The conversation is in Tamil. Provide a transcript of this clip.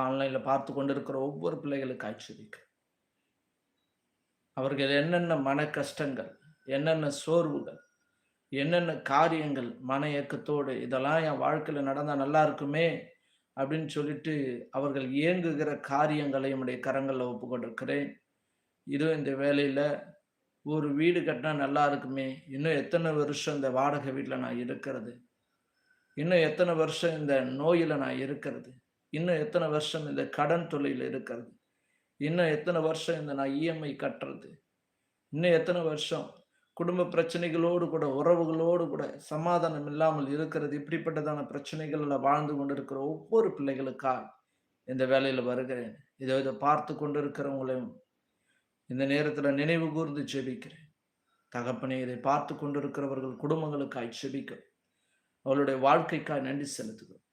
ஆன்லைன்ல பார்த்து கொண்டிருக்கிற ஒவ்வொரு பிள்ளைகளுக்காய் ஜெபிக்கிறேன். அவர்கள் என்னென்ன மன கஷ்டங்கள், என்னென்ன சோர்வுகள், என்னென்ன காரியங்கள் மன ஏக்கத்தோடு இதெல்லாம் என் வாழ்க்கையில நடந்தா நல்லா இருக்குமே அப்படின்னு சொல்லிட்டு அவர்கள் ஏங்குகிற காரியங்களை உம்முடைய கரங்கள்ல ஒப்புக்கொண்டிருக்கிறேன். இதோ இந்த வேளையில ஒரு வீடு கட்டினா நல்லா இருக்குமே, இன்னும் எத்தன வருஷம் இந்த வாடகை வீட்ல நான் இருக்கிறது? இன்னும் எத்தன வருஷம் இந்த நோயில நான் இருக்கிறது? இன்னும் எத்தன வருஷம் இந்த கடன் தொல்லையில இருக்கிறது? இன்னும் எத்தன வருஷம் இந்த நான் இஎம்ஐ கட்டுறது? இன்னும் எத்தன வருஷம் குடும்ப பிரச்சனைகளோடு கூட, உறவுகளோடு கூட சமாதானம் இல்லாமல் இருக்கிறது? இப்படிப்பட்டதான பிரச்சனைகள்ல வாழ்ந்து கொண்டிருக்கிற ஒவ்வொரு பிள்ளைகளுக்காக இந்த வேளையில வருகிறேன். இத பார்த்து கொண்டிருக்கிறவங்களையும் இந்த நேரத்துல நினைவு கூர்ந்து ஜெபிக்கிறேன். தகப்பனே, இதை பார்த்து கொண்டிருக்கிறவர்கள் குடும்பங்களுக்காய் ஜெபிக்கிறோம். அவளுடைய வாழ்க்கைக்காய் நன்றி செலுத்துகிறோம்.